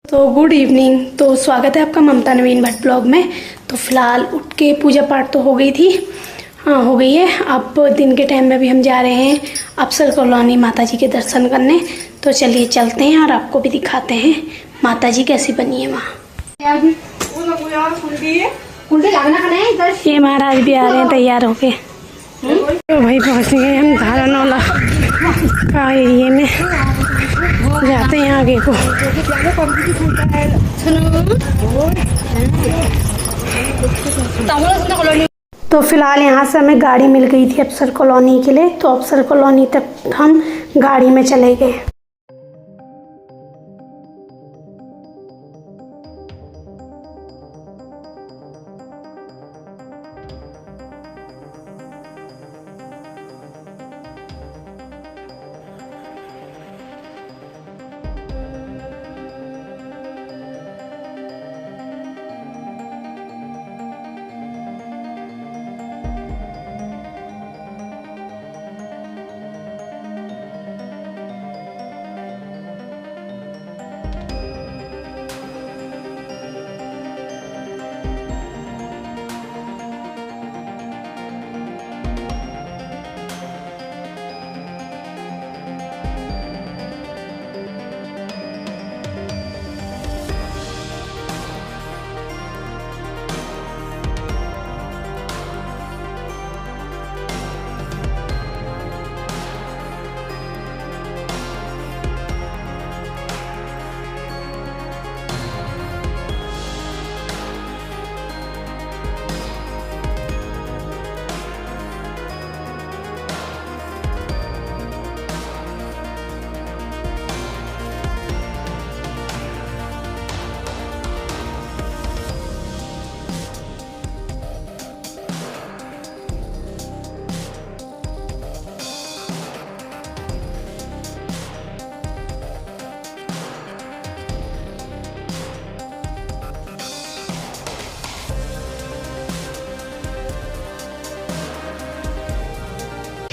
तो good evening. तो स्वागत है आपका ममता नवीन भट्ट ब्लॉग में। तो फिलहाल उठ के पूजा पाठ तो हो गई थी, हाँ हो गई है। अब दिन के टाइम में भी हम जा रहे हैं अफसर कॉलोनी माता जी के दर्शन करने। तो चलिए चलते हैं और आपको भी दिखाते हैं माता जी कैसी बनी है वहाँ। ये महाराज भी आ रहे हैं तैयार होके। तो भाई पहुँच गए हम धारानौला का एरिए में, जाते हैं आगे को। तो फिलहाल यहाँ से हमें गाड़ी मिल गई थी अफसर कॉलोनी के लिए, तो अफसर कॉलोनी तक हम गाड़ी में चले गए।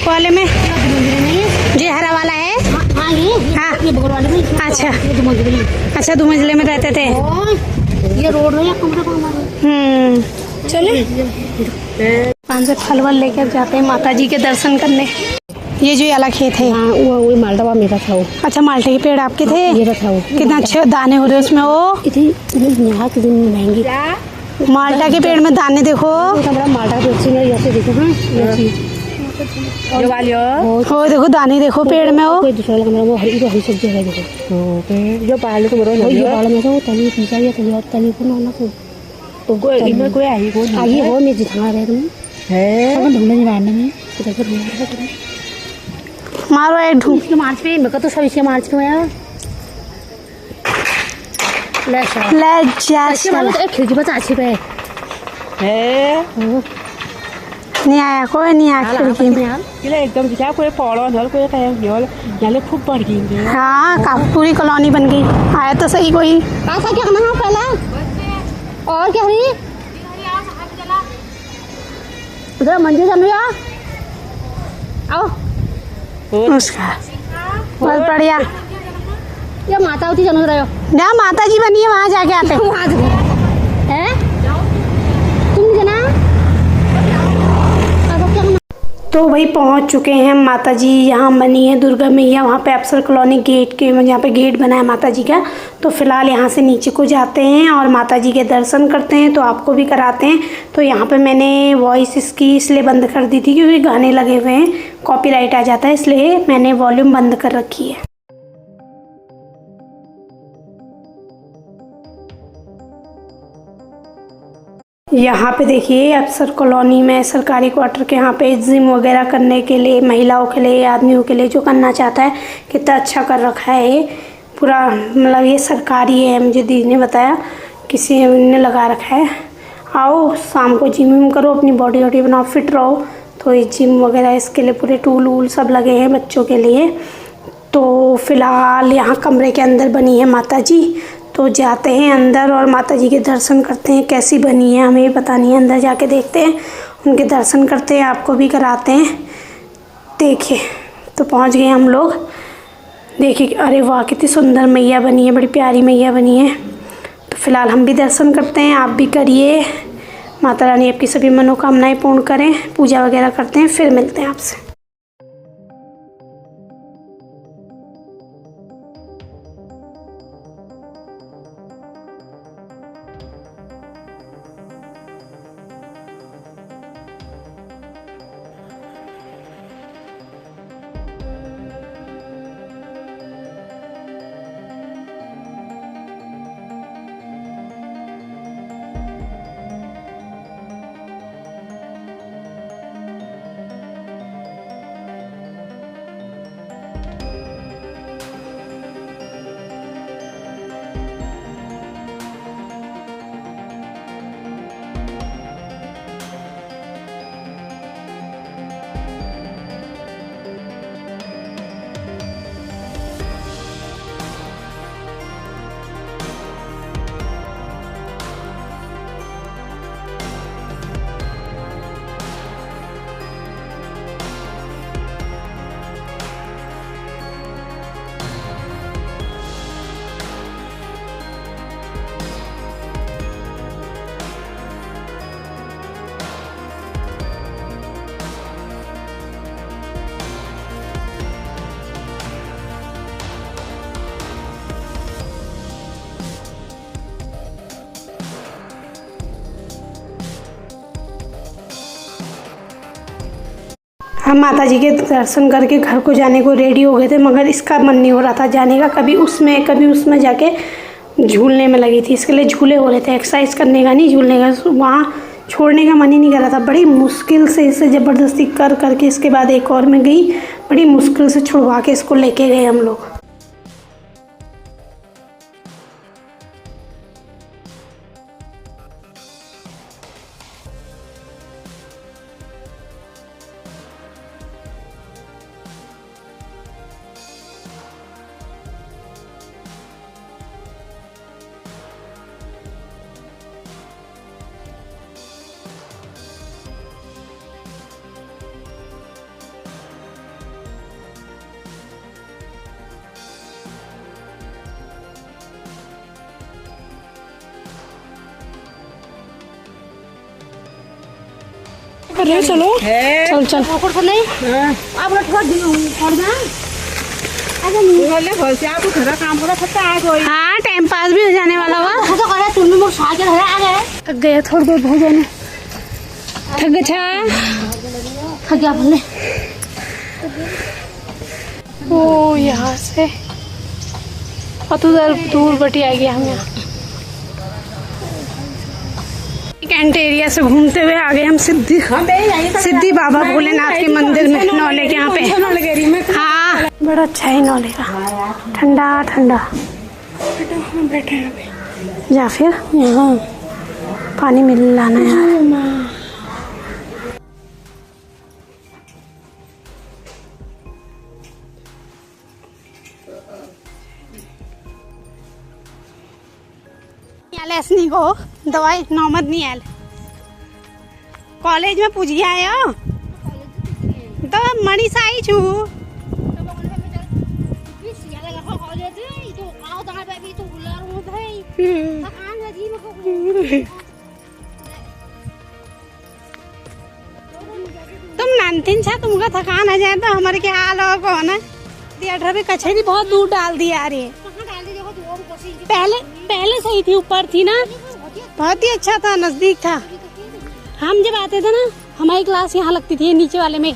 वाले में जी हरा वाला है। हाँ ये बगल वाले में। अच्छा अच्छा 2 मंजिले में रहते थे। ये रोड है कमरा। चले 5 से फल वल लेकर जाते हैं माता जी के दर्शन करने। ये जो वाला खेत है वो माल्टा मेरा था वो। अच्छा माल्टे के पेड़ आपके थे? ये था वो। कितना अच्छे दाने हो रहे उसमें। वो कितनी महंगी माल्टा के पेड़ में दाने देखो। माल्टा देखो हो देखो दाने देखो पेड़ में। वो दूसरा वो हरी सब्जी है देखो जो पाले तो बड़ो ये पाले में तो तली पिसा या तली को ना तो इनमें कोई आई हो मैं जितना रहे तुम है अब ढूंढने मारने में किधर मारो एक ढूंढ के मार्च पे मैं तो सब इसके मार्च में आया ले जा खिड़की पर अच्छी पे है नहीं आया कोई नहीं आया खिड़की में। एकदम दिखा कोई पौड़ा धर कोई नाले खूब बढ़ गई। हाँ काफी पूरी कॉलोनी बन गई। आया तो सही कोई। क्या करना है पहला और क्या हुई उधर मंदिर जाने आओ उसका बहुत बढ़िया। ये माता होती जानो रहे हो ना माता जी बनी है वहाँ जाके आते हैं। तुम जाना तो भाई पहुंच चुके हैं माता जी यहाँ बनी है दुर्गा मैया। वहाँ पे अफसर कॉलोनी गेट के यहाँ पे गेट बना है माता जी का। तो फिलहाल यहाँ से नीचे को जाते हैं और माता जी के दर्शन करते हैं। तो आपको भी कराते हैं। तो यहाँ पे मैंने वॉइस इसकी इसलिए बंद कर दी थी क्योंकि गाने लगे हुए हैं, कॉपीराइट आ जाता है, इसलिए मैंने वॉल्यूम बंद कर रखी है। यहाँ पे देखिए अफसर कॉलोनी में सरकारी क्वार्टर के यहाँ पे जिम वगैरह करने के लिए महिलाओं के लिए आदमियों के लिए जो करना चाहता है कितना अच्छा कर रखा है ये पूरा। मतलब ये सरकारी है, मुझे दीदी ने बताया, किसी ने लगा रखा है। आओ शाम को जिम विम करो, अपनी बॉडी वॉडी बनाओ, फिट रहो। तो ये जिम वगैरह इसके लिए पूरे टूल वूल सब लगे हैं बच्चों के लिए। तो फिलहाल यहाँ कमरे के अंदर बनी है माता जी। तो जाते हैं अंदर और माता जी के दर्शन करते हैं। कैसी बनी है हमें पता नहीं है, अंदर जाके देखते हैं, उनके दर्शन करते हैं, आपको भी कराते हैं। देखिए तो पहुंच गए हम लोग देखिए, अरे वाह कितनी सुंदर मैया बनी है, बड़ी प्यारी मैया बनी है। तो फिलहाल हम भी दर्शन करते हैं, आप भी करिए। माता रानी आपकी सभी मनोकामनाएं पूर्ण करें। पूजा वगैरह करते हैं, फिर मिलते हैं आपसे। हम माता जी के दर्शन करके घर को जाने को रेडी हो गए थे, मगर इसका मन नहीं हो रहा था जाने का। कभी उसमें जाके झूलने में लगी थी। इसके लिए झूले हो रहे थे, एक्सरसाइज करने का नहीं, झूलने का। वहाँ छोड़ने का मन ही नहीं कर रहा था। बड़ी मुश्किल से इसे ज़बरदस्ती कर करके इसके बाद एक और में गई, बड़ी मुश्किल से छुड़वा के इसको लेके गए हम लोग। कर रहे चलो चल चल हाँ, टाइम पास भी हो जाने वाला हुआ। थक गया, थोड़ी देर हो जाने थक गया बोले। ओ यहाँ से बहुत उधर दूर बटी आ गया हम यहाँ। कैंट एरिया से घूमते हुए आ गए हम सिद्धि बाबा भोलेनाथ के मंदिर में, नौले के यहाँ पे। हाँ, बड़ा अच्छा है नौले का, ठंडा ठंडा। बैठे हैं या फिर यहाँ पानी मिल लाना यार। ऐसनी को दवाई नौमत नहीं आयल। कॉलेज में पूछी आयो तो मनीषा आई छू। तुम नानतीन छा, तुमका थकान आ जाए तो हमारे क्या हाल हो को ना। थिएटर में कचहरी बहुत दूर डाल दी आ रही है। पहले सही थी, ऊपर थी ना, बहुत ही अच्छा था, नजदीक था। हम जब आते थे ना, हमारी क्लास यहाँ लगती थी, नीचे वाले में,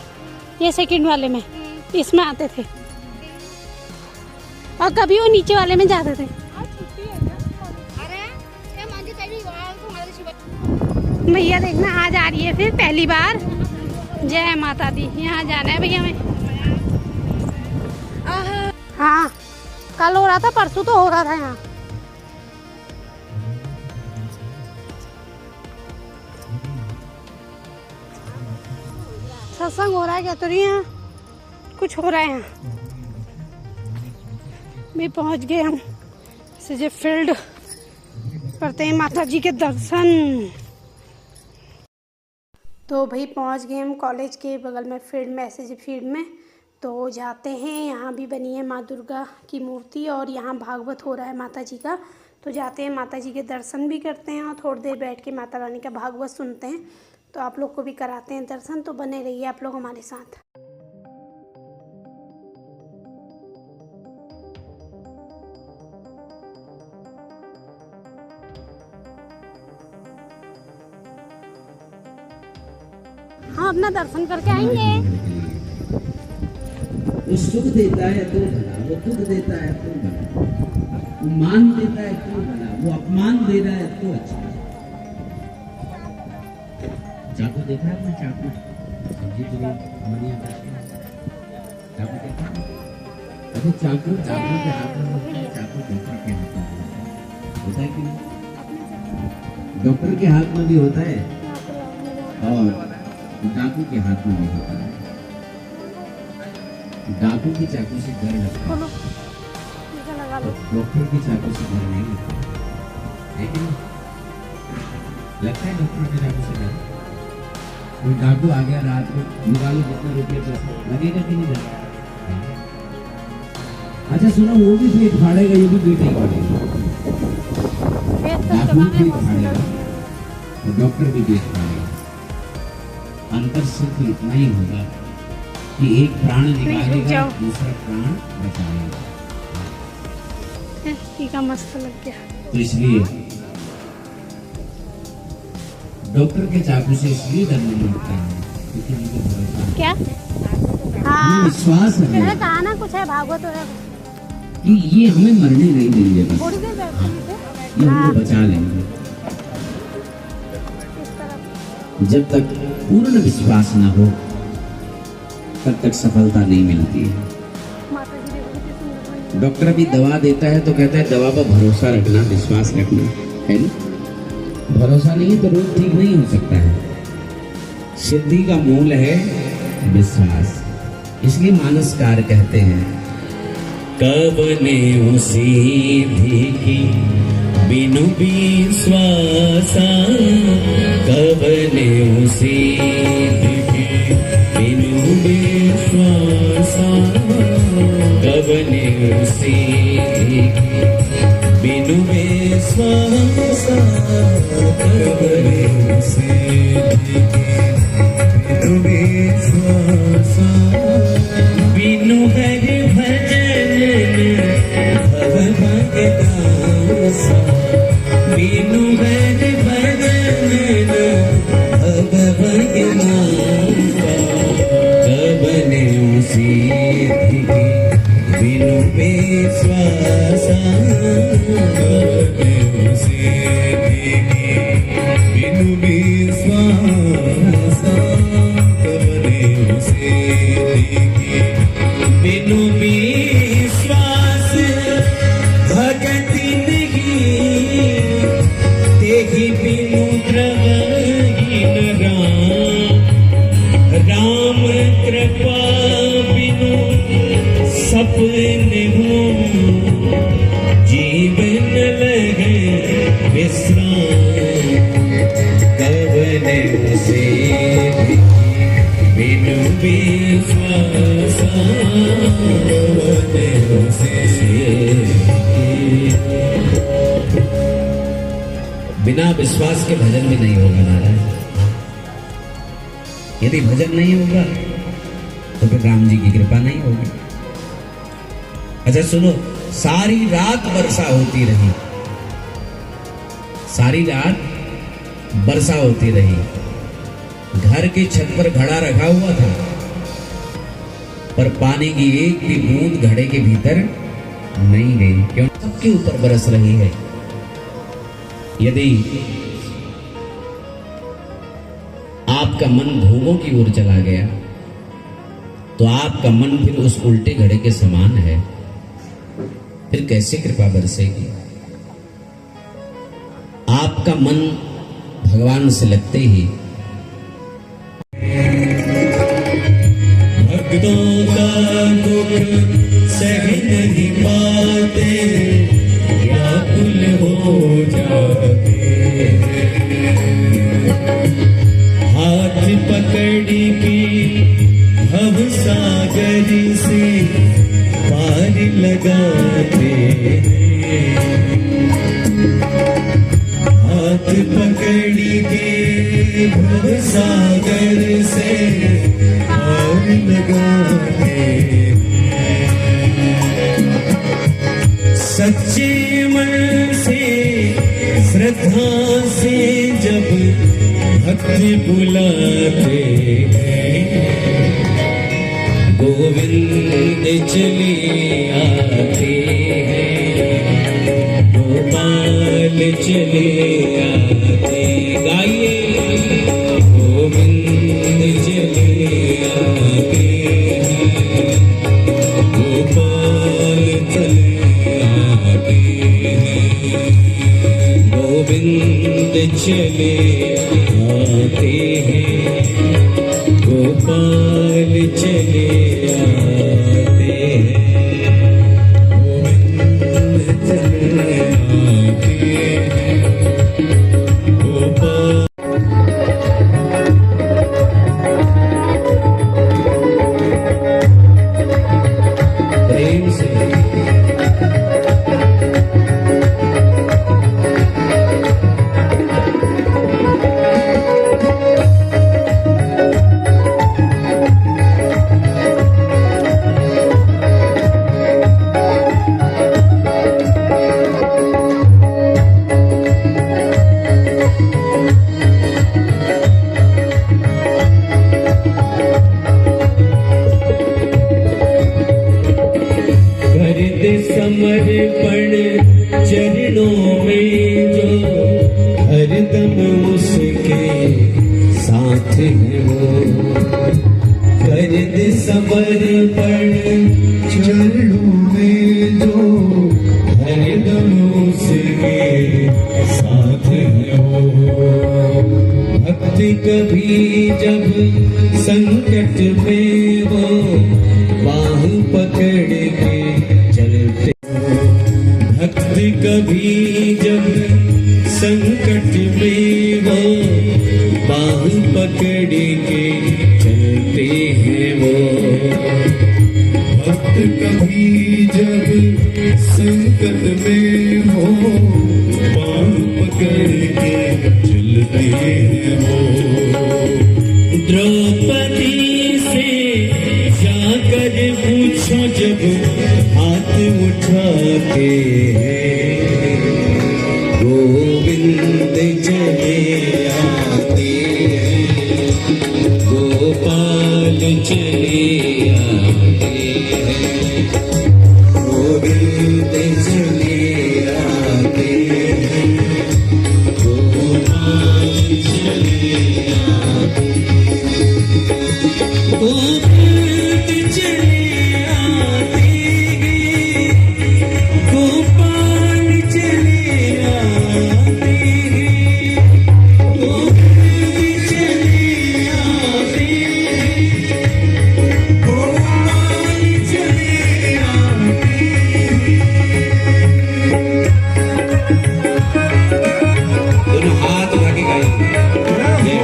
ये सेकंड वाले में, इसमें आते थे। और कभी वो नीचे वाले में जाते थे। भैया देखना आज आ रही है फिर पहली बार। जय माता दी। यहाँ जाना है भैया हमें। हाँ, कल हो रहा था, परसों तो हो रहा था यहाँ। सत्संग हो रहा है क्या तो नहीं, यहाँ कुछ हो रहा है। यहाँ भी पहुंच गए हम सीजे फील्ड, करते हैं माता जी के दर्शन। तो भाई पहुंच गए हम कॉलेज के बगल में फील्ड में, एसएजी फील्ड में। तो जाते हैं। यहाँ भी बनी है माँ दुर्गा की मूर्ति और यहाँ भागवत हो रहा है माता जी का। तो जाते हैं, माता जी के दर्शन भी करते हैं और थोड़ी देर बैठ के माता रानी का भागवत सुनते हैं। तो आप लोग को भी कराते हैं दर्शन, तो बने रहिए आप लोग हमारे साथ। हाँ, अपना दर्शन करके आएंगे। वो सुख देता है तो भला, वो दुख देता है तो भला, वो मान देता है तो भला, वो अपमान दे रहा है तो अच्छा। चाकू देखा है ना, चाकू सब्जी तो बढ़िया चाकू देखा है। अरे चाकू के हाथ में होता है, चाकू डॉक्टर के हाथ में होता है कि नहीं? डॉक्टर के हाथ में भी होता है और डाकू के हाथ में भी होता है। डाकू की चाकू से डर लगता है, डॉक्टर की चाकू से डर नहीं लगता है कि नहीं? लगता है डॉक्टर की चाकू से डर? कोई डाकू आ गया रात को, निकालो जितना रुपये पैसा, लगेगा कि नहीं लगेगा? अच्छा सुनो, वो भी पेट फाड़ेगा, ये भी पेट ही फाड़ेगा। डाकू भी पेट फाड़ेगा और डॉक्टर भी पेट फाड़ेगा। अंतर सिर्फ इतना ही होगा कि एक प्राण निकालेगा, दूसरा प्राण बचाएगा। टीका मस्त लग गया। तो इसलिए डॉक्टर के चाकू से इसलिए डरने लगता है क्योंकि उनको भरोसा है। क्या? हाँ, विश्वास है कहा ना कुछ है भागवत हो कि ये हमें मरने नहीं देंगे, बस थोड़ी देर ये हमको बचा लेंगे। जब तक पूर्ण विश्वास न हो तब तक सफलता नहीं मिलती है। डॉक्टर भी दवा देता है तो कहता है दवा पर भरोसा रखना, विश्वास रखना, है ना? भरोसा नहीं है तो रोग ठीक नहीं हो सकता है। सिद्धि का मूल है विश्वास। इसलिए मानसकार कहते हैं, कबने सिद्धि की बिनु विश्वासा, कबने सिद्धि की बिनु विश्वासा, कबने सिद्धि की बिनु विश्वासा, कबने सिद्धि की बिनु विश्वासा, बिनु हरि भजन भगवदासा, बिनु हरि भजन भगवदासा, कबने सिद्धि की बिनु विश्वासा, कबने सिद्धि की बिनु विश्वासा, कबने सिद्धि की बिनु विश्वास भगति नहीं, तेहि बिनु द्रवहीन राम, राम कृपा बिनु सपने हो, जीवन लगे विश्राम, कबने सिद्धि बिनु विश्वासा, कबने सिद्धि। बिना विश्वास के भजन भी नहीं होगा नारायण। यदि भजन नहीं होगा तो फिर राम जी की कृपा नहीं होगी। अच्छा सुनो, सारी रात वर्षा होती रही, सारी रात वर्षा होती रही। घर की छत पर घड़ा रखा हुआ था, पर पानी की एक भी बूंद घड़े के भीतर नहीं गई। क्यों? सबके ऊपर बरस रही है। यदि आपका मन भोगों की ओर चला गया तो आपका मन फिर उस उल्टे घड़े के समान है, फिर कैसे कृपा बरसेगी? आपका मन भगवान से लगते ही भक्तों का दुख सह नहीं पाते, व्याकुल हो जाते, हाथ पकड़ के भव सागर पकड़ के भव सागर से पार लगाते सच्चे मन से श्रद्धा से जब भक्त बुलाते गोविंद चले आते हैं गोपाल चले आते गाइए गोविंद चले आते हैं गोपाल चले आते हैं गोविंद चले आते हैं गोपाल चले आते हैं गोविंद चले आते हैं गोपाल प्रेम से समर्पण चरणों में जो हरदम उसके साथ है वो कर दे समर्पण चरणों में जो हरदम उसके साथ है वो भक्त कभी जब संकट में वो बाह पकड़ के भक्त कभी जब संकट में वो बाह पकड़ के चलते हैं वो भक्त कभी जब संकट में वो बाह पकड़ के चलते हैं वो द्रौपदी से जाकर पूछो जब हाथ उठाते हैं गोविंद चले आते हैं गोपाल चले आते हैं गोविंद चले आते हैं गोपाल चले आते हैं गोविंद चले आते गोपाल चले आते गोविंद चले आते गोपाल चले आते दोनों हाथ उठा के गाइए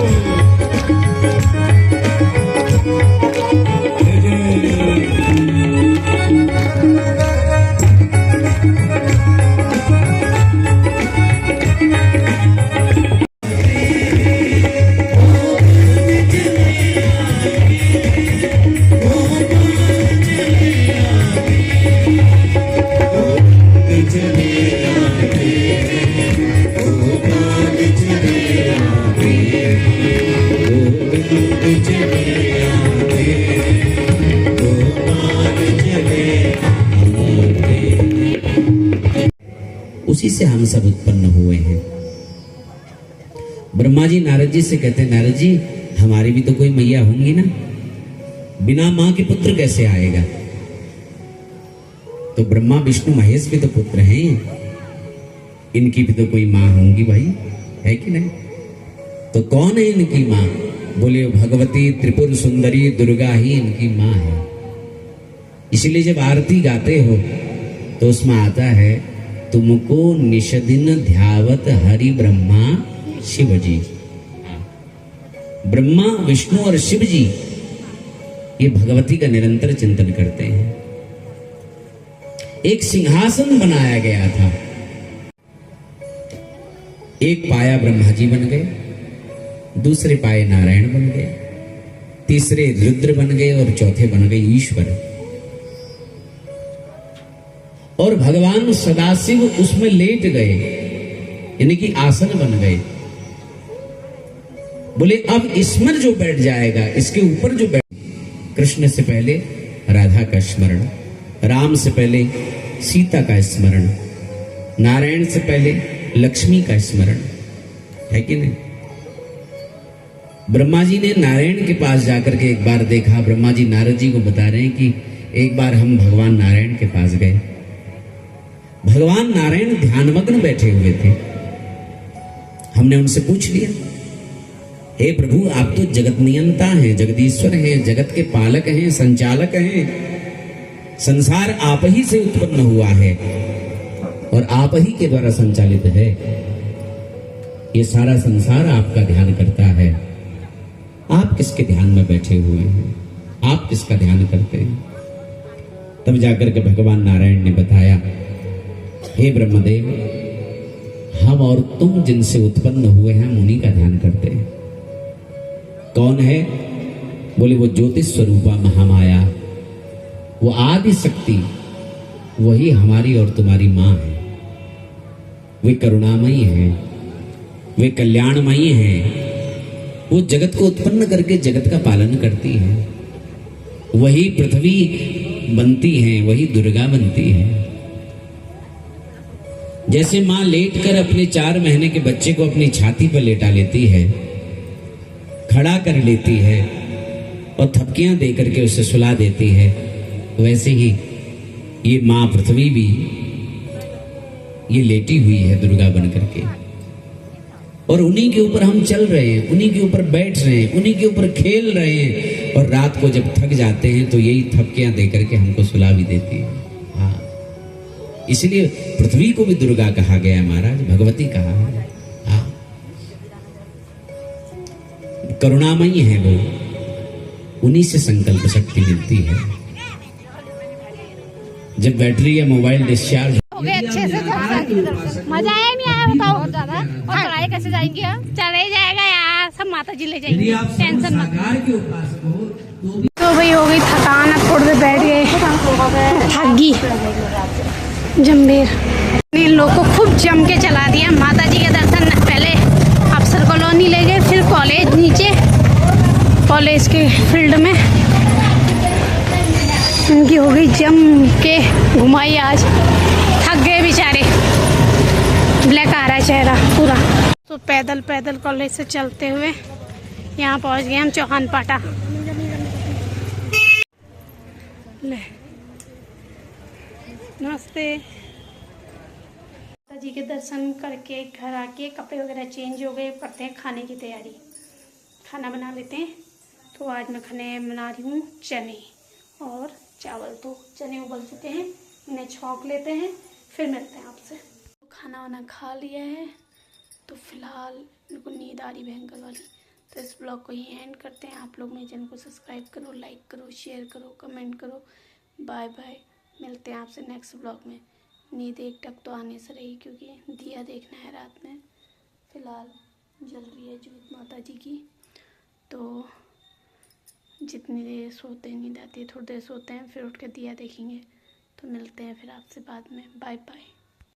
उसी से हम सब उत्पन्न हुए हैं। ब्रह्मा जी नारद जी से कहते हैं नारद जी हमारी भी तो कोई मैया होंगी ना, बिना मां के पुत्र कैसे आएगा? तो ब्रह्मा विष्णु महेश भी तो पुत्र हैं, इनकी भी तो कोई मां होंगी भाई, है कि नहीं? तो कौन है इनकी मां? बोले भगवती त्रिपुर सुंदरी दुर्गा ही इनकी मां है। इसलिए जब आरती गाते हो तो उसमें आता है तुमको निषदिन ध्यावत हरि ब्रह्मा शिव जी। ब्रह्मा विष्णु और शिव जी ये भगवती का निरंतर चिंतन करते हैं। एक सिंहासन बनाया गया था, एक पाया ब्रह्मा जी बन गए, दूसरे पाए नारायण बन गए, तीसरे रुद्र बन गए और चौथे बन गए ईश्वर। और भगवान सदाशिव उसमें लेट गए, यानी कि आसन बन गए। बोले अब इसमें जो बैठ जाएगा, इसके ऊपर जो बैठ, कृष्ण से पहले राधा का स्मरण, राम से पहले सीता का स्मरण, नारायण से पहले लक्ष्मी का स्मरण, है कि नहीं? ब्रह्मा जी ने नारायण के पास जाकर के एक बार देखा, ब्रह्मा जी नारद जी को बता रहे हैं कि एक बार हम भगवान नारायण के पास गए, भगवान नारायण ध्यानमग्न बैठे हुए थे। हमने उनसे पूछ लिया, हे प्रभु आप तो जगत नियंता हैं, जगदीश्वर हैं, जगत के पालक हैं, संचालक हैं, संसार आप ही से उत्पन्न हुआ है और आप ही के द्वारा संचालित है, ये सारा संसार आपका ध्यान करता है, आप किसके ध्यान में बैठे हुए हैं, आप किसका ध्यान करते हैं? तब जाकर के भगवान नारायण ने बताया, हे ब्रह्मदेव, हम और तुम जिनसे उत्पन्न हुए हैं हम उन्हीं का ध्यान करते हैं। कौन है? बोले वो ज्योतिष स्वरूपा महामाया, वो आदि शक्ति, वही हमारी और तुम्हारी मां है। वे करुणामयी हैं, वे कल्याणमयी हैं, वो जगत को उत्पन्न करके जगत का पालन करती है। वही पृथ्वी बनती है, वही दुर्गा बनती है। जैसे मां लेटकर अपने 4 महीने के बच्चे को अपनी छाती पर लेटा लेती है, खड़ा कर लेती है और थपकियां दे करके उसे सुला देती है, वैसे ही ये मां पृथ्वी भी ये लेटी हुई है दुर्गा बन करके, और उन्हीं के ऊपर हम चल रहे हैं, उन्हीं के ऊपर बैठ रहे हैं, उन्हीं के ऊपर खेल रहे हैं, और रात को जब थक जाते हैं तो यही थपकियां दे करके हमको सुला भी देती है। हाँ, इसलिए पृथ्वी को भी दुर्गा कहा गया महाराज, भगवती कहा है। हाँ, करुणामयी है वो, उन्हीं से संकल्प शक्ति मिलती है। जब बैटरी या मोबाइल डिस्चार्ज हो गए अच्छे से, मजा आया नहीं आया बताओ? बहुत ज्यादा। और पढ़ाई कैसे जाएंगे हम? चले ही जाएगा यार, सब माता जी ले जाएंगे, टेंशन मत। तो भाई हो गई थकान, अब थोड़ी देर बैठ गए, थक जम्बीर इन लोग को खूब जम के चला दिया। माता जी के दर्शन पहले अफसर कॉलोनी ले गए, फिर कॉलेज नीचे, कॉलेज के फील्ड में इनकी हो गई जम के घुमाई। आज थक गए बेचारे, ब्लैक आ रहा है चेहरा पूरा। तो पैदल पैदल कॉलेज से चलते हुए यहाँ पहुँच गए हम चौहान पाटा। ले नमस्ते। माता जी के दर्शन करके घर आके कपड़े वगैरह चेंज हो गए, करते हैं खाने की तैयारी, खाना बना लेते हैं। तो आज मैं खाने बना रही हूँ चने और चावल। तो चने उबल चुके हैं, इन्हें छौंक लेते हैं, फिर मिलते हैं आपसे। तो खाना वाना खा लिया है, तो फिलहाल मेरे को नींद आ रही भयंकर वाली। तो इस ब्लॉग को यहीं एंड करते हैं। आप लोग मेरे चैनल को सब्सक्राइब करो, लाइक करो, शेयर करो, कमेंट करो। बाय बाय, मिलते हैं आपसे नेक्स्ट ब्लॉग में। नींद एक टक तो आने से रही, क्योंकि दिया देखना है रात में। फ़िलहाल जल रही है जोत माता जी की। तो जितनी देर सोते हैं, नींद आती है, थोड़ी देर सोते हैं, फिर उठ के दिया देखेंगे। तो मिलते हैं फिर आपसे बाद में। Bye bye.